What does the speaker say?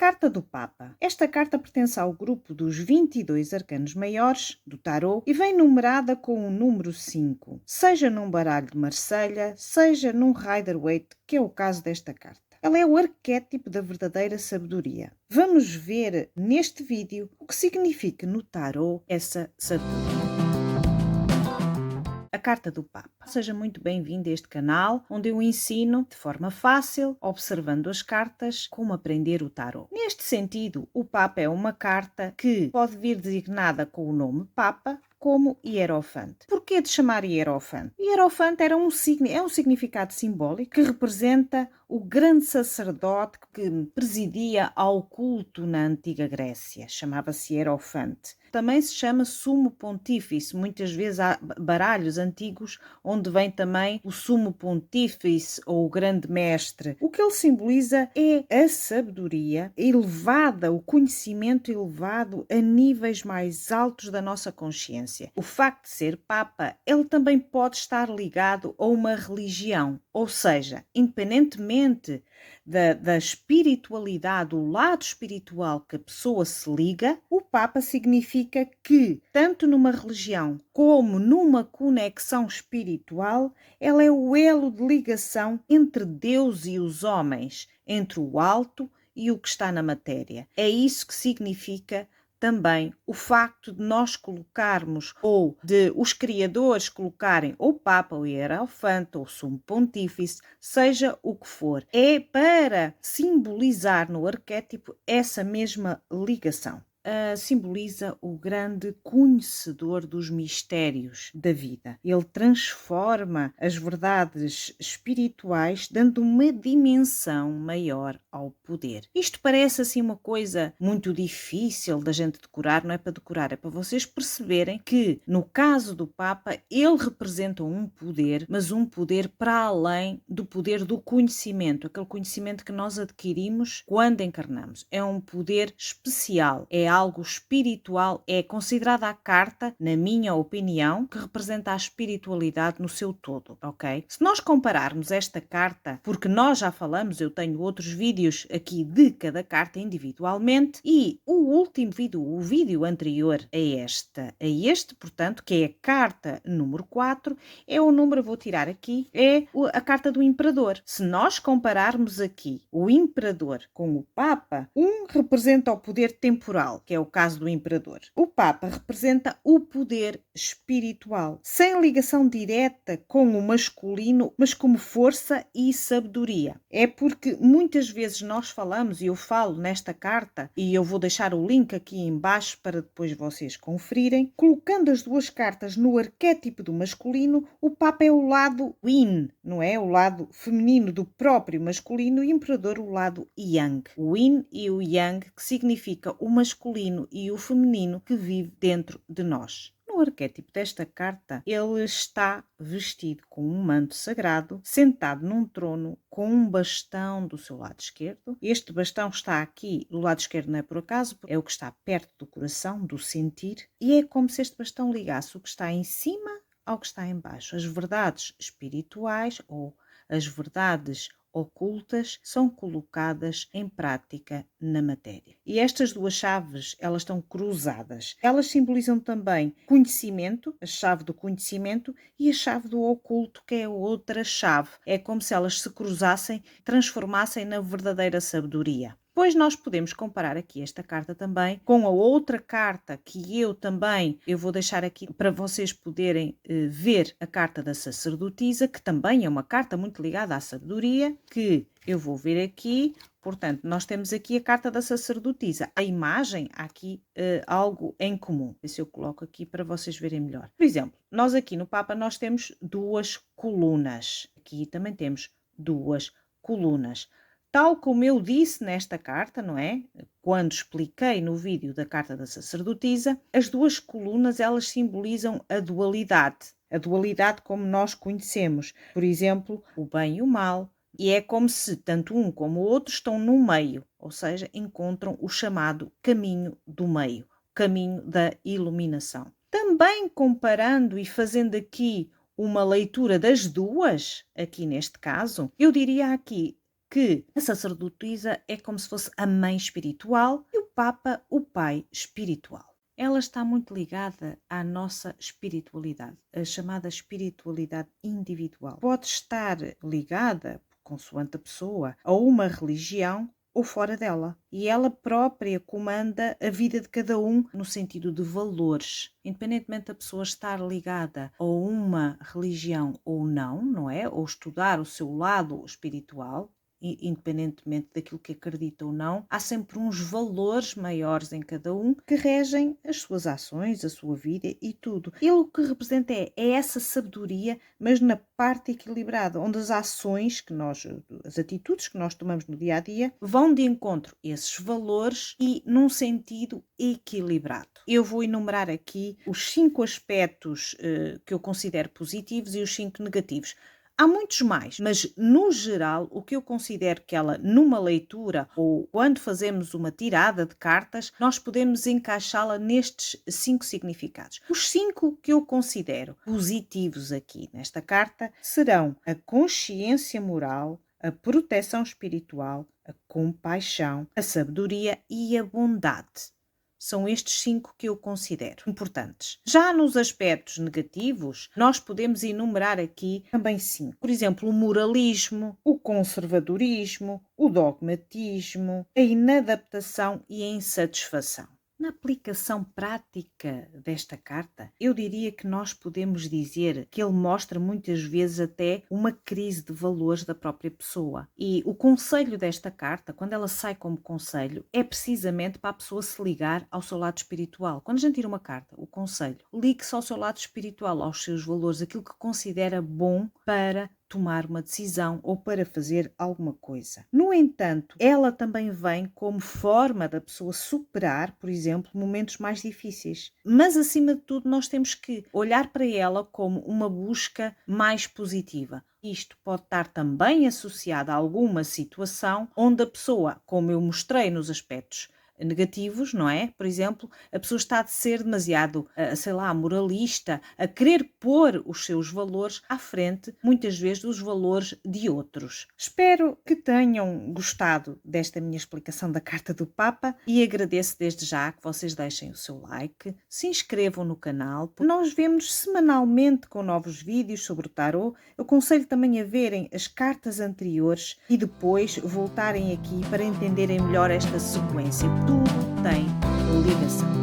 carta do Papa. Esta carta pertence ao grupo dos 22 arcanos maiores do tarot e vem numerada com o número 5, seja num baralho de Marselha, seja num Rider-Waite, que é o caso desta carta. Ela é o arquétipo da verdadeira sabedoria. Vamos ver neste vídeo o que significa no tarot essa sabedoria. A carta do Papa. Seja muito bem-vindo a este canal, onde eu ensino de forma fácil, observando as cartas, como aprender o tarot. Neste sentido, o Papa é uma carta que pode vir designada com o nome Papa, como Hierofante. Porquê de chamar Hierofante? Hierofante é um significado simbólico que representa o grande sacerdote que presidia ao culto na antiga Grécia. Chamava-se Hierofante. Também se chama sumo pontífice. Muitas vezes há baralhos antigos onde vem também o sumo pontífice ou o grande mestre. O que ele simboliza é a sabedoria elevada, o conhecimento elevado a níveis mais altos da nossa consciência. O facto de ser Papa, ele também pode estar ligado a uma religião, ou seja, independentemente da espiritualidade, o lado espiritual que a pessoa se liga, o Papa significa que, tanto numa religião como numa conexão espiritual, ela é o elo de ligação entre Deus e os homens, entre o alto e o que está na matéria. É isso que significa também o facto de nós colocarmos, ou de os criadores colocarem ou Papa, ou Hierofante, ou Sumo Pontífice, seja o que for, é para simbolizar no arquétipo essa mesma ligação. Simboliza o grande conhecedor dos mistérios da vida. Ele transforma as verdades espirituais, dando uma dimensão maior ao poder. Isto parece assim uma coisa muito difícil da gente decorar, não é para decorar, é para vocês perceberem que, no caso do Papa, ele representa um poder, mas um poder para além do poder do conhecimento, aquele conhecimento que nós adquirimos quando encarnamos. É um poder especial, é algo espiritual, é considerada a carta, na minha opinião, que representa a espiritualidade no seu todo, ok? Se nós compararmos esta carta, porque nós já falamos, eu tenho outros vídeos aqui de cada carta individualmente, e o último vídeo, o vídeo anterior a este, portanto, que é a carta número 4, é o número, vou tirar aqui, é a carta do Imperador. Se nós compararmos aqui o Imperador com o Papa, um representa o poder temporal, que é o caso do Imperador. O Papa representa o poder espiritual, sem ligação direta com o masculino, mas como força e sabedoria. É porque muitas vezes nós falamos, e eu falo nesta carta, e eu vou deixar o link aqui em baixo para depois vocês conferirem, colocando as duas cartas no arquétipo do masculino, o Papa é o lado yin, não é? O lado feminino do próprio masculino, e o Imperador o lado yang. O yin e o yang, que significa o masculino e o feminino que vive dentro de nós. No arquétipo desta carta, ele está vestido com um manto sagrado, sentado num trono com um bastão do seu lado esquerdo. Este bastão está aqui do lado esquerdo, não é por acaso, é o que está perto do coração, do sentir, e é como se este bastão ligasse o que está em cima ao que está em baixo. As verdades espirituais ou as verdades ocultas são colocadas em prática na matéria. E estas duas chaves, elas estão cruzadas. Elas simbolizam também conhecimento, a chave do conhecimento, e a chave do oculto, que é outra chave. É como se elas se cruzassem, transformassem na verdadeira sabedoria. Depois nós podemos comparar aqui esta carta também com a outra carta que eu vou deixar aqui para vocês poderem ver, a carta da sacerdotisa, que também é uma carta muito ligada à sabedoria, que eu vou ver aqui. Portanto, nós temos aqui a carta da sacerdotisa. A imagem, há aqui algo em comum. Se eu coloco aqui para vocês verem melhor. Por exemplo, nós aqui no Papa nós temos duas colunas. Aqui também temos duas colunas. Tal como eu disse nesta carta, não é? Quando expliquei no vídeo da carta da sacerdotisa, as duas colunas, elas simbolizam a dualidade como nós conhecemos. Por exemplo, o bem e o mal. E é como se tanto um como o outro estão no meio, ou seja, encontram o chamado caminho do meio, caminho da iluminação. Também comparando e fazendo aqui uma leitura das duas, aqui neste caso, eu diria aqui, que a sacerdotisa é como se fosse a mãe espiritual e o Papa o pai espiritual. Ela está muito ligada à nossa espiritualidade, a chamada espiritualidade individual. Pode estar ligada, consoante a pessoa, a uma religião ou fora dela. E ela própria comanda a vida de cada um no sentido de valores. Independentemente da pessoa estar ligada a uma religião ou não, não é? Ou estudar o seu lado espiritual, independentemente daquilo que acredita ou não, há sempre uns valores maiores em cada um que regem as suas ações, a sua vida e tudo. Ele o que representa é essa sabedoria, mas na parte equilibrada, onde as ações as atitudes que nós tomamos no dia a dia vão de encontro a esses valores e num sentido equilibrado. Eu vou enumerar aqui os 5 aspectos que eu considero positivos e os 5 negativos. Há muitos mais, mas no geral o que eu considero que ela numa leitura ou quando fazemos uma tirada de cartas, nós podemos encaixá-la nestes 5 significados. Os 5 que eu considero positivos aqui nesta carta serão a consciência moral, a proteção espiritual, a compaixão, a sabedoria e a bondade. São estes 5 que eu considero importantes. Já nos aspectos negativos, nós podemos enumerar aqui também 5. Por exemplo, o moralismo, o conservadorismo, o dogmatismo, a inadaptação e a insatisfação. Na aplicação prática desta carta, eu diria que nós podemos dizer que ele mostra muitas vezes até uma crise de valores da própria pessoa. E o conselho desta carta, quando ela sai como conselho, é precisamente para a pessoa se ligar ao seu lado espiritual. Quando a gente tira uma carta, o conselho, ligue-se ao seu lado espiritual, aos seus valores, aquilo que considera bom para tomar uma decisão ou para fazer alguma coisa. No entanto, ela também vem como forma da pessoa superar, por exemplo, momentos mais difíceis. Mas, acima de tudo, nós temos que olhar para ela como uma busca mais positiva. Isto pode estar também associado a alguma situação onde a pessoa, como eu mostrei nos aspectos negativos, não é? Por exemplo, a pessoa está a ser demasiado, moralista, a querer pôr os seus valores à frente, muitas vezes, dos valores de outros. Espero que tenham gostado desta minha explicação da Carta do Papa e agradeço desde já que vocês deixem o seu like, se inscrevam no canal. Nós vemos semanalmente com novos vídeos sobre o tarot. Eu aconselho também a verem as cartas anteriores e depois voltarem aqui para entenderem melhor esta sequência. Tudo tem ligação.